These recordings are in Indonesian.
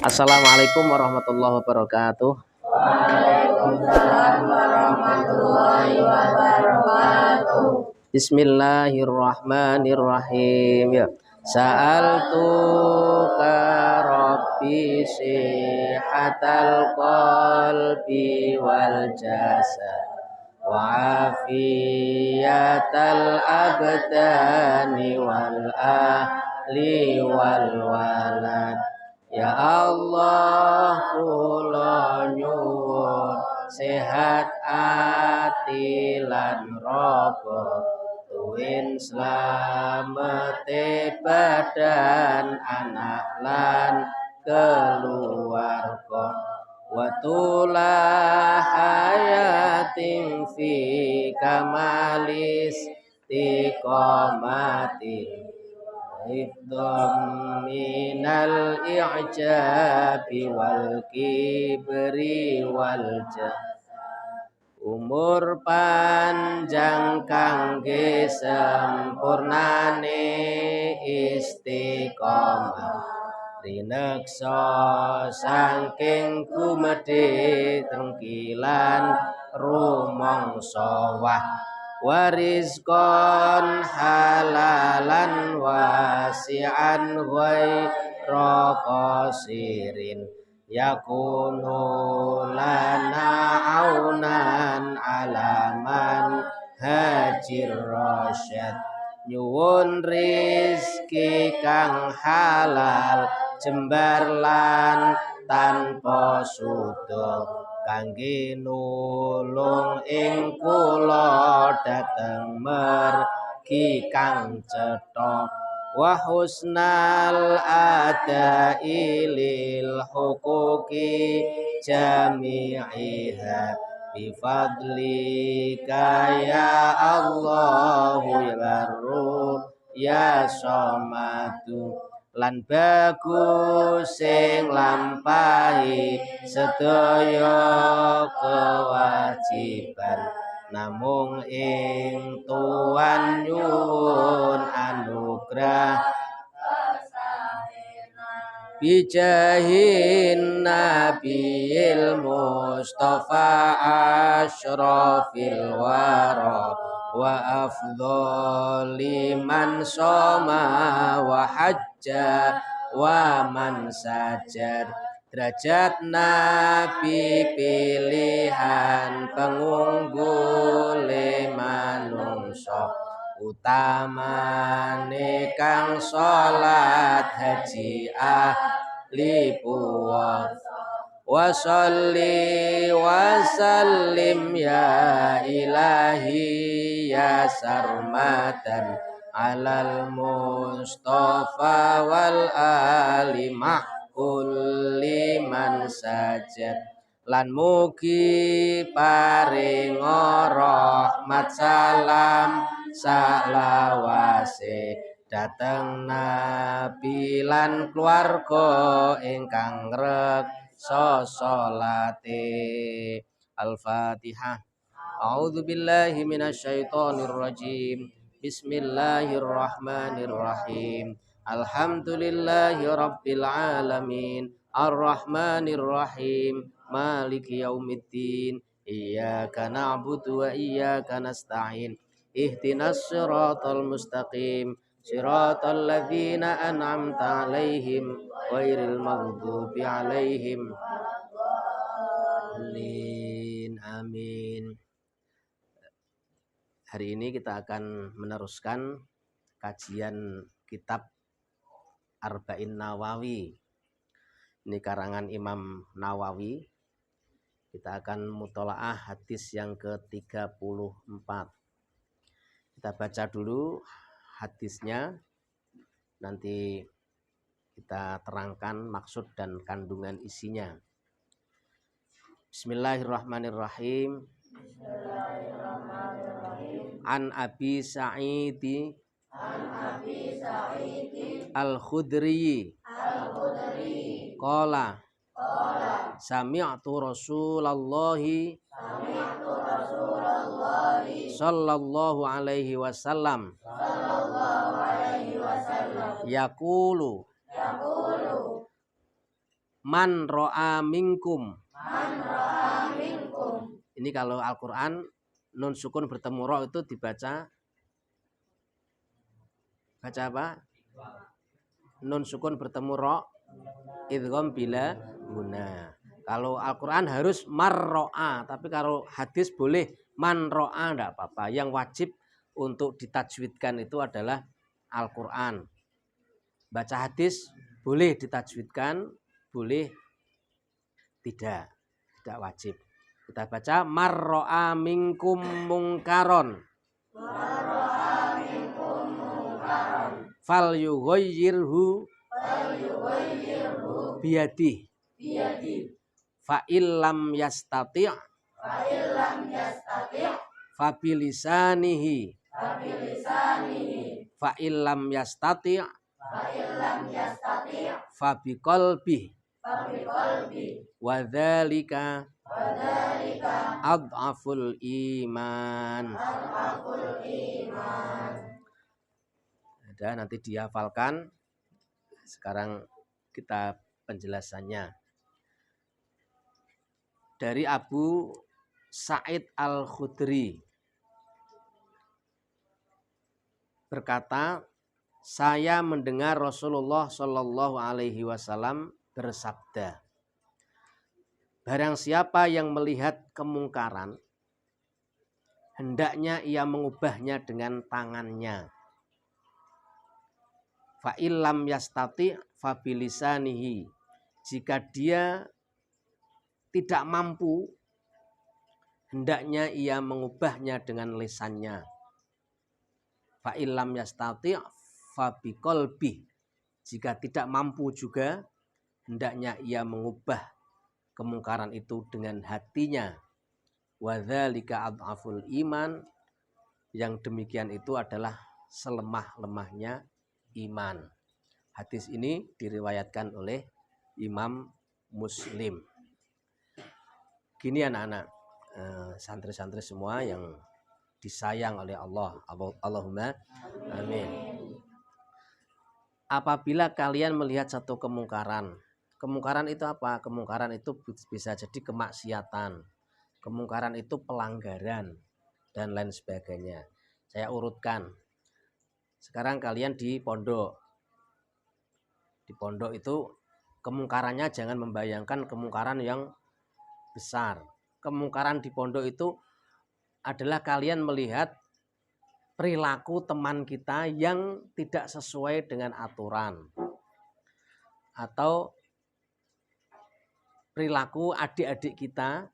Assalamualaikum warahmatullahi wabarakatuh. Waalaikumsalam warahmatullahi wabarakatuh. Bismillahirrahmanirrahim. Ya. Sa'altu ka rabbi sihatal qalbi wal jasad wa afiyatal abdani wal ahli wal walad. Ya Allah kula nyuwun sehat ati lan raga, tuwin slamete badan anak lan keluarga, wa tulah hayatin fi kamalis istiqamatin hifdham minal i'jabi wal kibri wal umur panjang kangge sempurnane istiqomah rineksa saking gumedhe tengkilan rumangsa warizqan halalan wasi'an ghaira qasirin yakunu lana aunan alaman hajir rasyad nyuwun rizki kang halal jembar lan tanpa sudo kangge nulung ing kula dhateng mergi kang cetha wa husnal adai lil huquqi jami'iha bi fadlika ya Allah ya barru ya somadu lan bagus sing lampahi sedaya kewajiban namung ing tuan nyuwun anugrah bijahin nabiyil mustafa asyrafil wara wa afdhali man soma wa hajja wa man sajar derajat nabi pilihan pengunggule manungsa utamane kang salat haji ahli puasa wa sholli wa sallim ya ilahi ya sarmadan alal mustafa wal ali kulli man sajad lan mugi paring rahmat salam salawase dateng nabi lan keluarga ingkang reksa salate. Al-Fatihah. A'udzu billahi minasyaitonir rajim. Bismillahirrahmanirrahim. Alhamdulillahi rabbil alamin. Ar-Rahmanir Rahim. Maliki yaumiddin. Iyyaka na'budu wa iyyaka nasta'in. Ihdinas siratal mustaqim. Siratal ladzina an'amta 'alaihim ghairil maghdubi 'alaihim. Amin. Hari ini kita akan meneruskan kajian kitab Arba'in Nawawi. Ini karangan Imam Nawawi. Kita akan mutolaah hadis yang ke-34. Kita baca dulu hadisnya, nanti kita terangkan maksud dan kandungan isinya. Bismillahirrahmanirrahim. An Abi Sa'id Al-Khudri qala sami'tu Rasulullah sallallahu alaihi wasallam yaqulu Man ro'a minkum. Man ra'a minkum. Ini kalau Al-Quran nun sukun bertemu ro itu dibaca apa? Nun sukun bertemu ro idgham bila guna. Kalau Al-Quran harus marro'a, tapi kalau hadis boleh man ro'a, enggak apa-apa. Yang wajib untuk ditajwidkan itu adalah Al-Quran. Baca hadis boleh ditajwidkan, boleh tidak wajib. Kita baca marro'a minkum mungkaron. Marra'a minkum munkaron. Fal yughayyirhu Falyughayyirhu biyadihi. biyadihi. Fa illam yastati' Fa illam yastati' fa bilisanihi. fa bilisanihi. Fa illam yastati' Fa illam yastati' fa biqalbihi. fa biqalbihi. Wa dzalika Wa dzalika adhaful iman. adhaful iman. Ada nanti dihafalkan. Sekarang kita penjelasannya. Dari Abu Sa'id Al-Khudri berkata, saya mendengar Rasulullah Shallallahu Alaihi Wasallam bersabda, barang siapa yang melihat kemungkaran, hendaknya ia mengubahnya dengan tangannya. Fa illam yastati fa bilisanihi. Jika dia tidak mampu, hendaknya ia mengubahnya dengan lisannya. Fa illam yastati fa biqalbi. Jika tidak mampu juga, hendaknya ia mengubah kemungkaran itu dengan hatinya. Wa dzalika adhaful iman. Yang demikian itu adalah selemah-lemahnya iman. Hadis ini diriwayatkan oleh Imam Muslim. Gini anak-anak, santri-santri semua yang disayang oleh Allah. Allahumma amin. Apabila kalian melihat satu kemungkaran, kemungkaran itu apa? Kemungkaran itu bisa jadi kemaksiatan, kemungkaran itu pelanggaran, dan lain sebagainya. Saya urutkan. Sekarang kalian di pondok. Di pondok itu kemungkarannya jangan membayangkan kemungkaran yang besar. Kemungkaran di pondok itu adalah kalian melihat perilaku teman kita yang tidak sesuai dengan aturan, atau perilaku adik-adik kita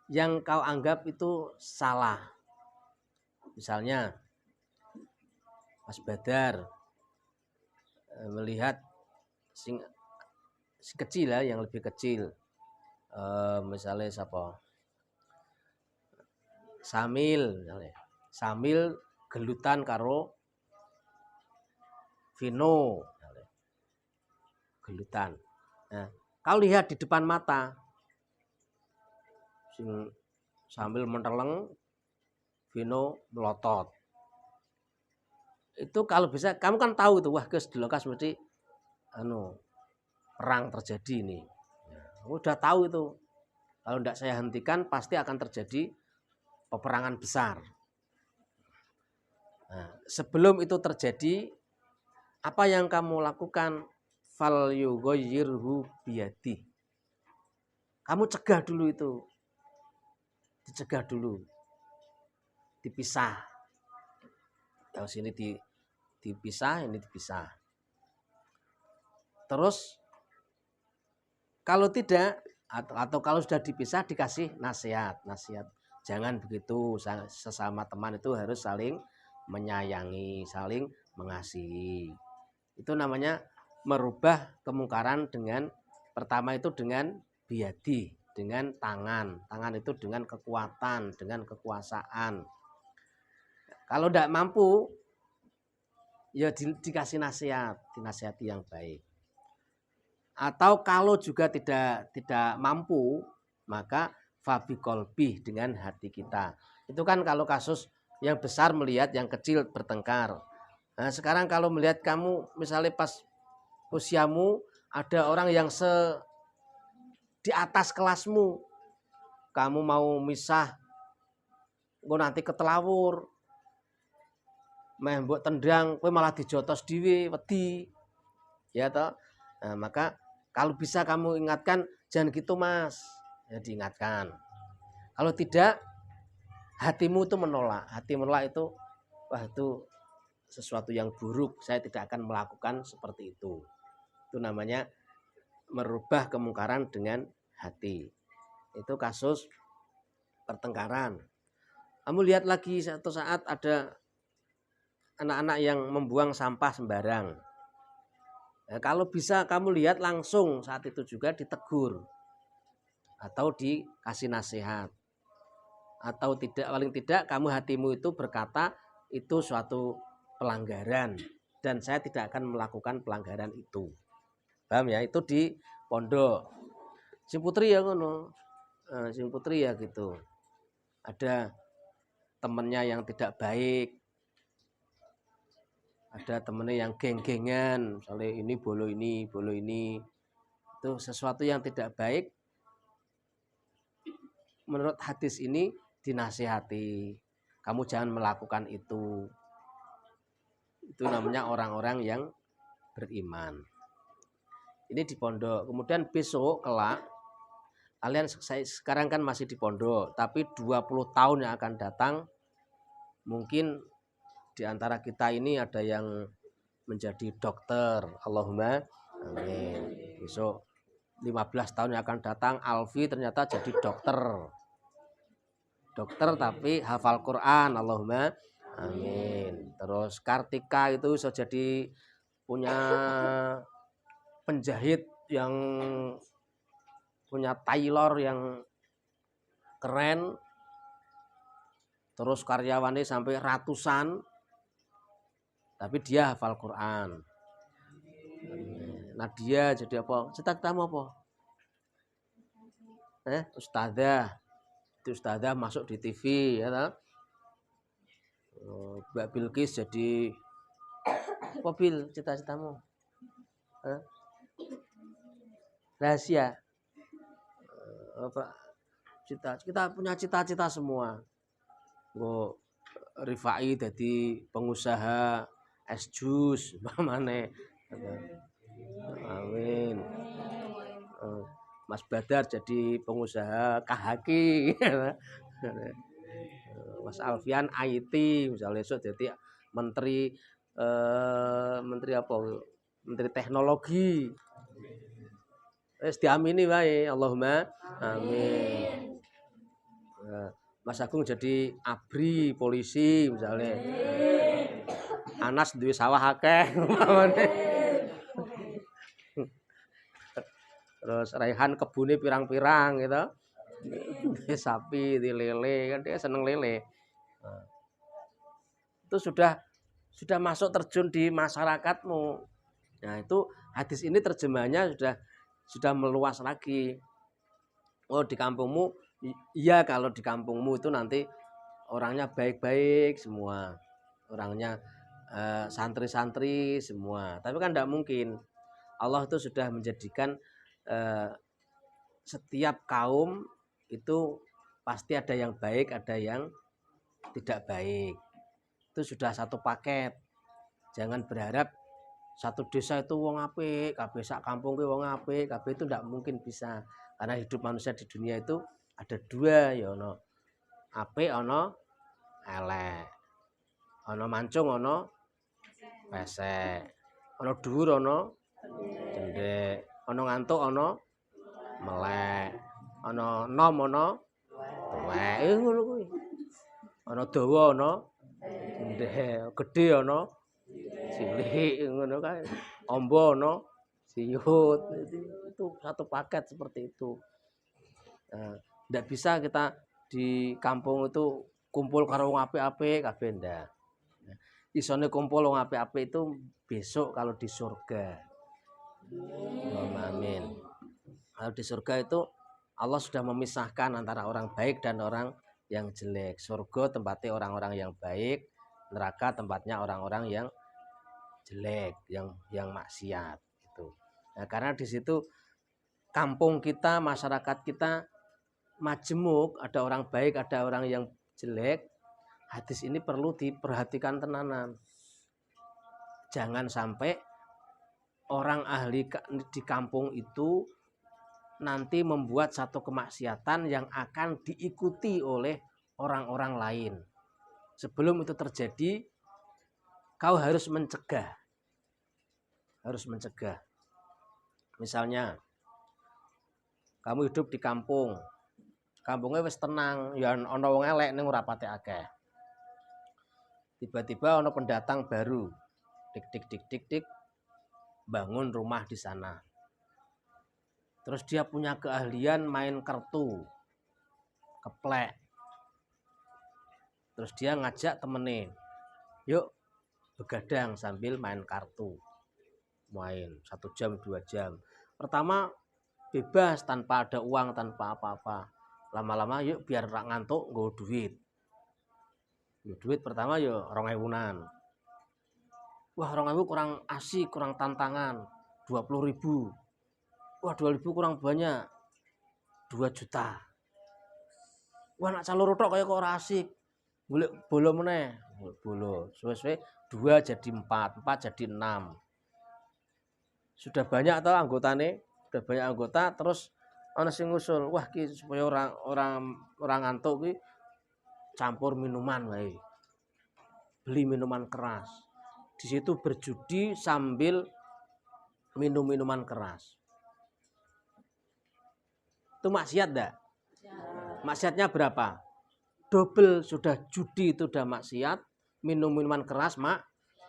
yang kau anggap itu salah. Misalnya Mas Badar melihat si kecil ya, yang lebih kecil, misalnya siapa, Samil misalnya. Samil gelutan karo Vino misalnya. Gelutan. Nah, kau lihat di depan mata, Sambil menteleng, Vino melotot. Itu kalau bisa, kamu kan tahu itu, wah guys di lokasi mesti perang terjadi ini. Kamu udah tahu itu. Kalau tidak saya hentikan pasti akan terjadi peperangan besar. Nah, sebelum itu terjadi, apa yang kamu lakukan? Fal yughayyirhu biyadi. Kamu cegah dulu itu. Dicegah dulu. Dipisah. Yang sini dipisah, ini dipisah. Terus kalau tidak, atau kalau sudah dipisah dikasih nasihat. Jangan begitu, sesama teman itu harus saling menyayangi, saling mengasihi. Itu namanya merubah kemungkaran dengan, pertama itu dengan biyadi, dengan tangan. Tangan itu dengan kekuatan, dengan kekuasaan. Kalau tidak mampu, ya dikasih nasihat, dinasihati yang baik. Atau kalau juga tidak mampu, maka fabiqolbi, dengan hati kita. Itu kan kalau kasus yang besar melihat yang kecil bertengkar. Nah, sekarang kalau melihat kamu misalnya pas usiamu ada orang yang di atas kelasmu. Kamu mau misah, engko nanti ketelawur. Meh mbok tendang, kowe malah dijotos dhewe, wedi. Ya toh. Nah, maka kalau bisa kamu ingatkan, jangan gitu Mas. Ya diingatkan. Kalau tidak, hatimu itu menolak. Hati menolak itu, wah itu sesuatu yang buruk. Saya tidak akan melakukan seperti itu. Itu namanya merubah kemungkaran dengan hati. Itu kasus pertengkaran. Kamu lihat lagi satu saat ada anak-anak yang membuang sampah sembarang. Nah, kalau bisa kamu lihat langsung saat itu juga ditegur atau dikasih nasihat. Atau tidak, paling tidak kamu hatimu itu berkata itu suatu pelanggaran dan saya tidak akan melakukan pelanggaran itu. Paham ya? Itu di pondok. Si putri ya ngono. Si putri ya gitu. Ada temennya yang tidak baik. Ada temennya yang geng-gengan, misalnya ini bolo ini. Itu sesuatu yang tidak baik. Menurut hadis ini dinasihati. Kamu jangan melakukan itu. Itu namanya orang-orang yang beriman. Ini di pondok. Kemudian besok kelak kalian sekarang kan masih di pondok, tapi 20 tahun yang akan datang mungkin di antara kita ini ada yang menjadi dokter. Allahumma amin. Besok 15 tahun yang akan datang Alfi ternyata jadi dokter. Dokter tapi hafal Quran. Allahumma amin. Terus Kartika itu bisa jadi punya penjahit yang punya tailor yang keren, terus karyawannya sampai ratusan, tapi dia hafal Quran. Nah dia jadi apa? Cita-citamu apa? Ustadzah. Itu ustadzah masuk di TV ya kan? Mbak Bilqis jadi apa Bil cita-citamu? Rahasia. Apa? Kita punya cita-cita semua. Rifai jadi pengusaha es jus, mana? Amin. Mas Badar jadi pengusaha kahaki. Mas Alfian IT misalnya so jadi menteri menteri apa? Menteri teknologi. Diamini wae, Allahumma amin. Mas Agung jadi abri polisi misalnya. Anas duwe sawah akeh. Terus Raihan kebune pirang-pirang gitu. Di sapi, di lele, kan dia seneng lele. Itu sudah masuk terjun di masyarakatmu. Nah, itu hadis ini terjemahnya sudah meluas lagi. Oh, di kampungmu, iya kalau di kampungmu itu nanti orangnya baik-baik semua. Orangnya santri-santri semua. Tapi kan tidak mungkin. Allah itu sudah menjadikan setiap kaum itu pasti ada yang baik, ada yang tidak baik. Itu sudah satu paket. Jangan berharap satu desa itu wong apik, kabeh sak kampung ki wong apik, kabeh itu tidak mungkin bisa. Karena hidup manusia di dunia itu ada dua, ya ono apik, ono elek. Ono mancung, ono pesek. Ono dhuwur, ono cendhek. Ono ngantuk, ono melek. Ono nom, ono tuwek. Ngono kuwi. Ono dawa, ono ndek, gedhe ono cilik ngono kae. Ombo ono siut. Itu satu paket seperti itu. Ndak bisa kita di kampung itu kumpul karo wong apik-apik kabeh ndak. Isone kumpul wong apik-apik itu besok kalau di surga. Amin. Kalau di surga itu Allah sudah memisahkan antara orang baik dan orang yang jelek. Surga tempatnya orang-orang yang baik, neraka tempatnya orang-orang yang jelek, yang maksiat itu. Nah, karena di situ kampung kita, masyarakat kita majemuk, ada orang baik, ada orang yang jelek, hadis ini perlu diperhatikan tenanan. Jangan sampai orang ahli di kampung itu nanti membuat satu kemaksiatan yang akan diikuti oleh orang-orang lain. Sebelum itu terjadi, kau harus mencegah. Harus mencegah. Misalnya, kamu hidup di kampung. Kampungnya wis tenang, ya ana wong elek ning ora pati akeh. Tiba-tiba ana pendatang baru. Dik bangun rumah di sana. Terus dia punya keahlian main kartu, keplek. Terus dia ngajak temenin, yuk begadang sambil main kartu. Main 1 jam 2 jam. Pertama bebas tanpa ada uang, tanpa apa-apa. Lama-lama yuk biar rak ngantuk nggo duit. Duit pertama yuk 2.000-an. Wah 2.000 kurang asik, kurang tantangan. 20.000. Wah 2.000 kurang banyak. 2 juta. Wah nak calon rotok kayak kok ora asik. Golek bolo meneh. Bolo. Suwe-suwe 2 jadi 4, 4 jadi 6. Sudah banyak atau anggotane? Sudah banyak anggota, terus ana sing ngusul, wah ki supaya orang ngantuk ki campur minuman wae. Beli minuman keras. Di situ berjudi sambil minum minuman keras. Itu maksiat enggak? Maksiatnya berapa? Double, sudah judi itu udah maksiat, minum minuman keras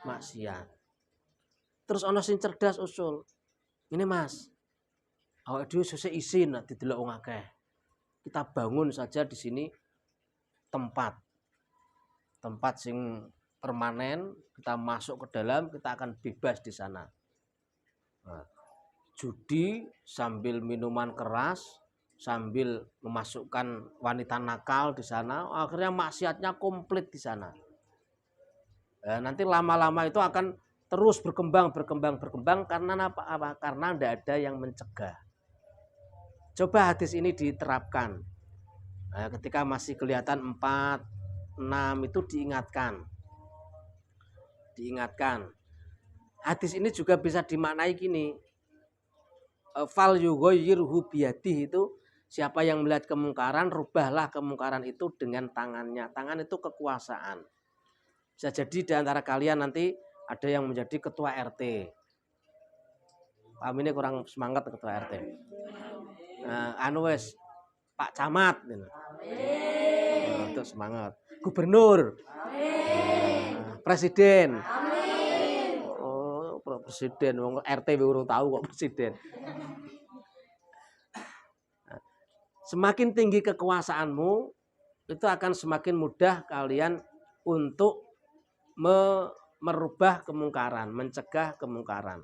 maksiat. Terus ana sing cerdas usul. Ini Mas, awake dhewe sesuk isin nek didelok wong akeh. Kita bangun saja di sini tempat sing permanen, kita masuk ke dalam, kita akan bebas di sana. Nah, judi sambil minuman keras, sambil memasukkan wanita nakal di sana, akhirnya maksiatnya komplit di sana. Nah, nanti lama-lama itu akan terus berkembang karena apa? Karena tidak ada yang mencegah. Coba hadis ini diterapkan. Nah, ketika masih kelihatan 4, 6 itu diingatkan. Hadis ini juga bisa dimaknai gini. Fal yughayyirhu biyadihi itu siapa yang melihat kemungkaran, rubahlah kemungkaran itu dengan tangannya. Tangan itu kekuasaan. Bisa jadi di antara kalian nanti ada yang menjadi ketua RT. Paham ini kurang semangat ketua RT. Wes Pak Camat. Amin. Untuk semangat. Gubernur. Amin. Presiden. Amin. Oh, presiden. RT urung tahu kok presiden. Semakin tinggi kekuasaanmu, itu akan semakin mudah kalian untuk merubah kemungkaran, mencegah kemungkaran.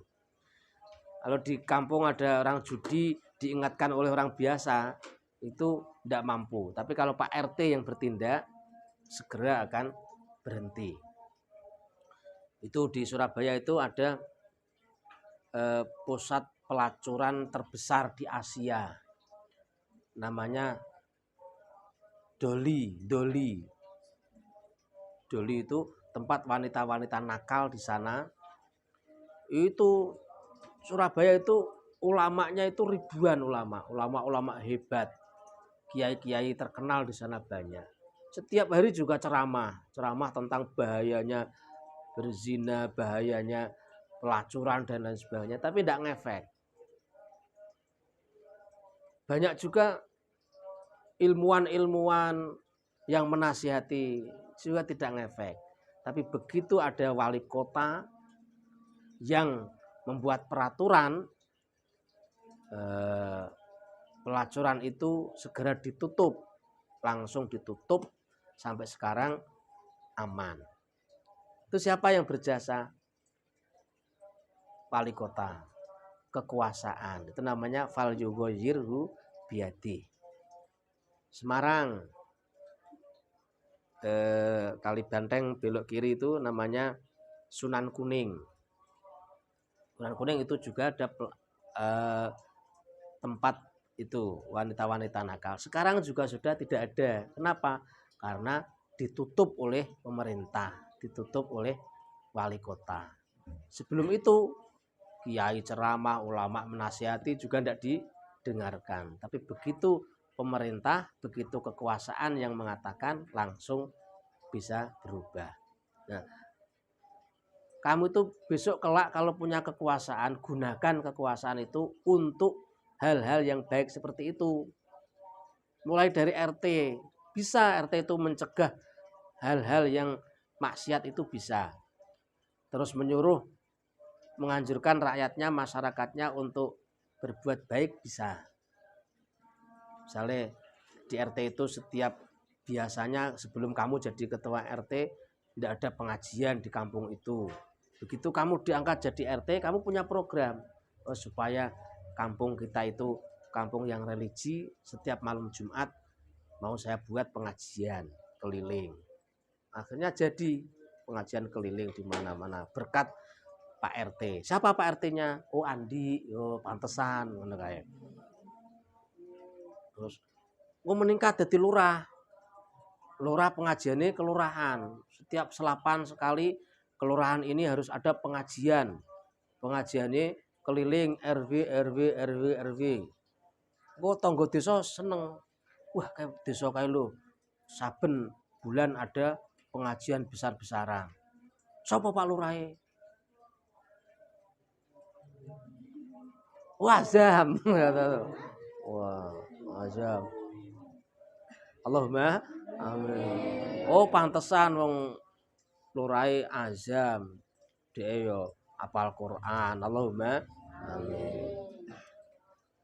Kalau di kampung ada orang judi, diingatkan oleh orang biasa, itu tidak mampu. Tapi kalau Pak RT yang bertindak, segera akan berhenti. Itu di Surabaya itu ada pusat pelacuran terbesar di Asia. Namanya Doli itu tempat wanita-wanita nakal di sana. Itu Surabaya itu ulamanya itu ribuan ulama hebat. Kiai-kiai terkenal di sana banyak. Setiap hari juga ceramah tentang bahayanya berzina, bahayanya pelacuran dan lain sebagainya, tapi tidak ngefek. Banyak juga ilmuwan yang menasihati juga tidak ngefek. Tapi begitu ada wali kota yang membuat peraturan, pelacuran itu segera ditutup, langsung ditutup sampai sekarang aman. Itu siapa yang berjasa? Wali kota, kekuasaan. Itu namanya fal yughayyirhu biyadi. Semarang, Kali Banteng belok kiri itu namanya Sunan Kuning. Sunan Kuning itu juga ada tempat itu wanita-wanita nakal. Sekarang juga sudah tidak ada. Kenapa? Karena ditutup oleh pemerintah, ditutup oleh wali kota. Sebelum itu kiai ceramah, ulama menasihati juga tidak didengarkan. Tapi begitu pemerintah, begitu kekuasaan yang mengatakan, langsung bisa berubah. Nah, kamu itu besok kelak kalau punya kekuasaan, gunakan kekuasaan itu untuk hal-hal yang baik seperti itu. Mulai dari RT, bisa RT itu mencegah hal-hal yang maksiat itu bisa. Terus menyuruh, menganjurkan rakyatnya, masyarakatnya untuk berbuat baik bisa. Misalnya di RT itu setiap biasanya sebelum kamu jadi ketua RT tidak ada pengajian di kampung itu. Begitu kamu diangkat jadi RT, kamu punya program supaya kampung kita itu kampung yang religi, setiap malam Jumat mau saya buat pengajian keliling. Akhirnya jadi pengajian keliling di mana-mana berkat Pak RT. Siapa Pak RT-nya? Oh Andi, oh pantesan ngono kae. Terus meningkat jadi lurah. Lurah pengajiannya kelurahan. Setiap selapan sekali kelurahan ini harus ada pengajian. Pengajiannya keliling RW. Kok tonggo desa seneng. Wah, kayak desa kayak lo. Saben bulan ada pengajian besar-besaran. Sopo Pak Lurahe? Wazam. Wah, Azam. Allahumma amin. Oh, pantesan wong Lurahe Azam. Dia yo apal Quran. Allahumma amin.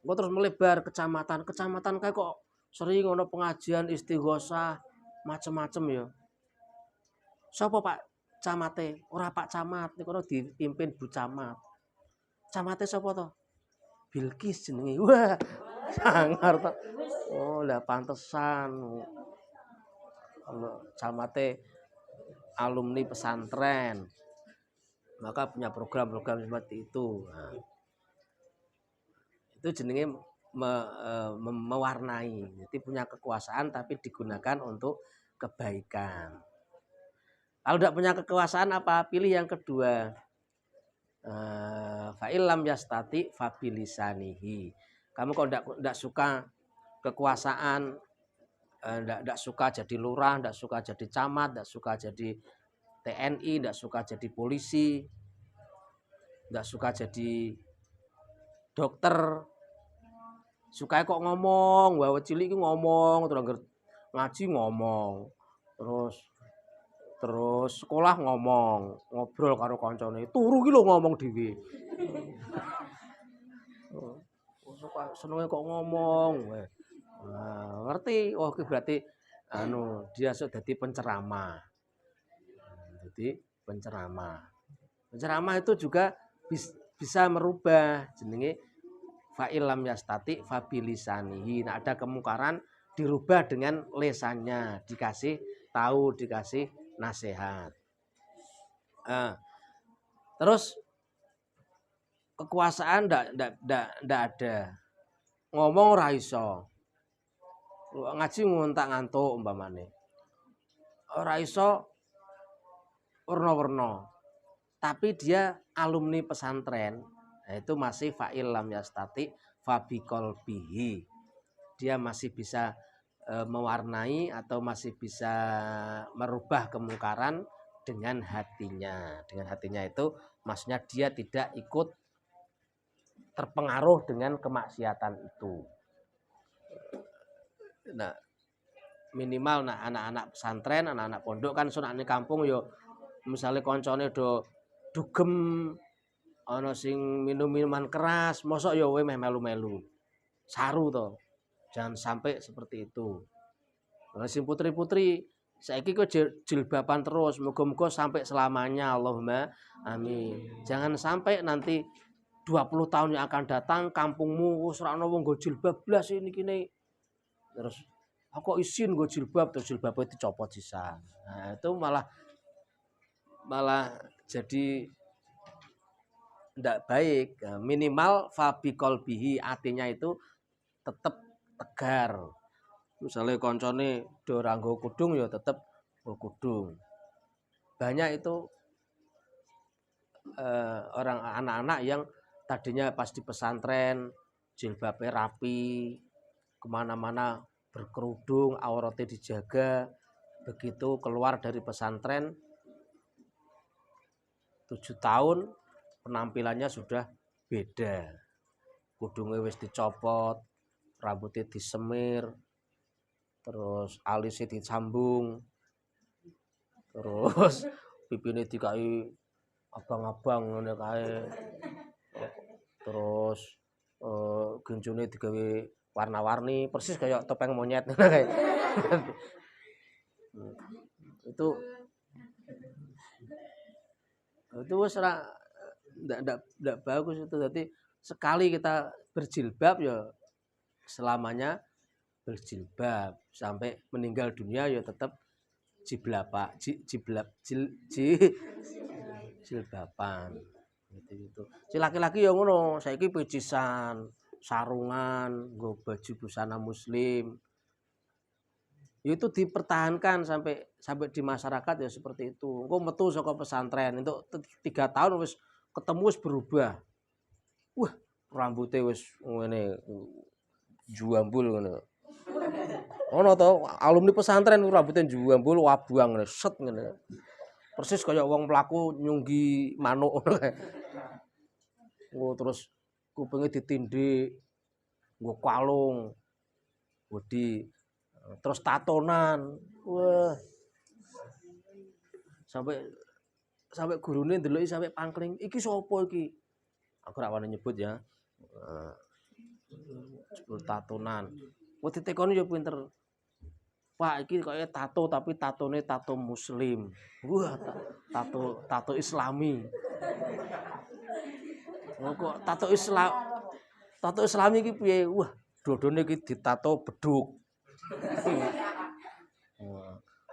Gue terus melebar kecamatan kayak kok sering ono pengajian istighosah macem-macem ya. Siapa Pak Camate? Ora Pak Camat, niku dipimpin Bu Camat. Camate sapa to? Bilkis jenenge. Wah, sangar to. Oh, lah pantesan. Camate alumni pesantren. Maka punya program-program seperti itu. Nah, itu jenenge mewarnai. Jadi punya kekuasaan tapi digunakan untuk kebaikan. Kalau tidak punya kekuasaan apa? Pilih yang kedua. Fa'ilam yastati fabilisanihi. Kamu kalau tidak suka kekuasaan, tidak suka jadi lurah, tidak suka jadi camat, tidak suka jadi TNI, tidak suka jadi polisi, tidak suka jadi dokter, suka kok ngomong, bahwa cilik ngomong, terus ngaji ngomong, terus sekolah ngomong, ngobrol karo koncone, turu ki lho ngomong dhewe. Suka senenge kok ngomong. Nah, ngerti? Oh, itu berarti dia sudah jadi penceramah. Jadi penceramah. Penceramah itu juga bisa merubah jenenge fa'ilam yastati fabilisanihi. Nah, ada kemungkaran dirubah dengan lesannya, dikasih tahu, dikasih nasihat. Terus kekuasaan ndak ada. Ngomong ora iso. Ngaji ngontak ngantuk umpamane. Ora iso werna-werna. Tapi dia alumni pesantren. Nah, itu masih fa'il lam yastati fabiqalbihi. Dia masih bisa mewarnai atau masih bisa merubah kemungkaran dengan hatinya. Dengan hatinya itu maksudnya dia tidak ikut terpengaruh dengan kemaksiatan itu. Nah, minimal anak-anak pesantren, anak-anak pondok kan sunane kampung yo misalnya koncone do dugem ana sing minum minuman keras, mosok yo kowe meh melu-melu. Saru to. Jangan sampai seperti itu. Nah, sing putri-putri saiki kok jilbaban terus, muga-muga sampai selamanya, Allahumma amin. Jangan sampai nanti 20 tahun yang akan datang kampungmu wis ora ana wong nggo jilbab blas ini kene. Terus aku izin nggo jilbab, terus jilbabnya dicopot sisan. Nah, itu malah jadi ndak baik. Minimal fabi kolbihi, hatinya itu tetap tegar. Misalnya koncone do ora nggo kudung ya tetep nggo kudung. Banyak itu orang anak-anak yang tadinya pas di pesantren jilbabnya rapi, kemana-mana berkerudung, auratnya dijaga, begitu keluar dari pesantren 7 tahun penampilannya sudah beda. Kudungnya wis dicopot, rambutnya disemir, terus alisnya disambung, terus pipine dikai abang-abang ngene kae. Terus genjone digawe warna-warni persis kayak topeng monyet kayak. itu wis ora ndak bagus itu. Jadi sekali kita berjilbab ya selamanya berjilbab, sampai meninggal dunia ya tetap jilbaban gitu. Si laki-laki ya ngono, saiki pecisan, sarungan, nggo baju busana muslim. Itu dipertahankan sampai di masyarakat ya seperti itu. Engko metu saka pesantren itu 3 tahun wis ketemu wis berubah. Wah, rambutnya wis ngene juambul ngono. Ono to alumni pesantren rambutnya juambul wabuang ngene, set ngene. Persis kayak wong pelaku nyunggi manuk ngono kae. Oh, terus kupingnya ditindik, nggo kalung, wedi, terus tatonan. Wah. Sampai gurune ndeloki sampai pangkling. Iki sapa iki? Aku ora wani nyebut ya. Tatonan. Wong ditekoni ya pinter. Pak iki kaya tato tapi tatone tato muslim. Wah, tato islami. Kok tato islami iki piye? Wah, dodone iki ditato beduk.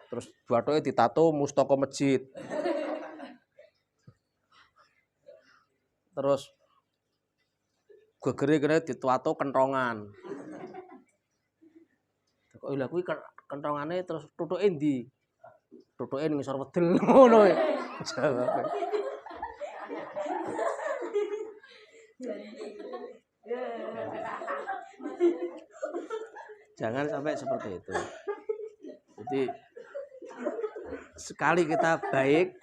Terus bathuke ditato mustaka masjid. Terus gegere kene ditato kentongan. Kok lha kuwi kentongane terus tutuke ndi? Tutuke ning ngisor wedel ngono. Jawabe. Jangan sampai seperti itu. Jadi sekali kita baik,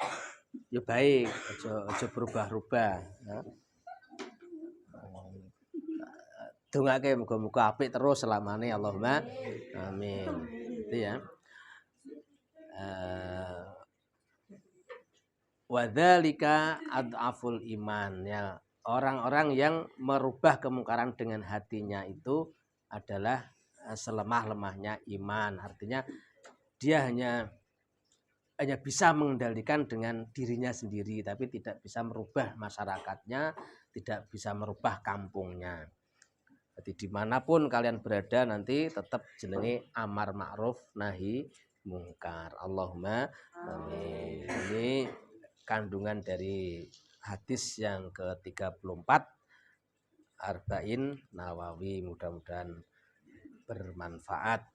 ya baik, aja berubah-ubah. Ya. Dongake muga-muga apik terus selamane, Allahumma amin. Itu ya. Wadzalika ad'aful iman, ya. Orang-orang yang merubah kemungkaran dengan hatinya itu adalah selemah-lemahnya iman. Artinya dia hanya bisa mengendalikan dengan dirinya sendiri, tapi tidak bisa merubah masyarakatnya, tidak bisa merubah kampungnya. Jadi dimanapun kalian berada nanti tetap jenenge amar ma'ruf nahi mungkar. Allahumma amin. Ini kandungan dari hadis yang ke-34 Arba'in Nawawi, mudah-mudahan bermanfaat.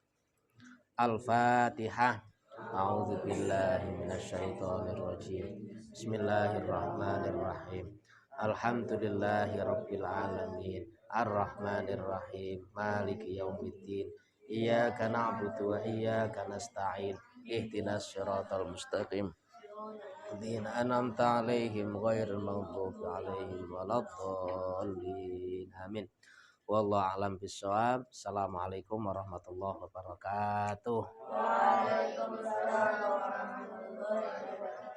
Al-Fatihah. A'udzubillahi minasyaitonirrajim. Bismillahirrahmanirrahim. Alhamdulillahirabbil alamin. Ar-Rahmanir-Rahim. Maliki yaumiddin. Iyyaka na'budu wa iyyaka nasta'in. Ihdinas siratal mustaqim. Alladzina an'amta 'alaihim ghairil maghdubi 'alaihim waladdallin. Amin. Wallahu a'lam bishawab. Assalamualaikum warahmatullahi wabarakatuh. Waalaikumsalam warahmatullahi wabarakatuh.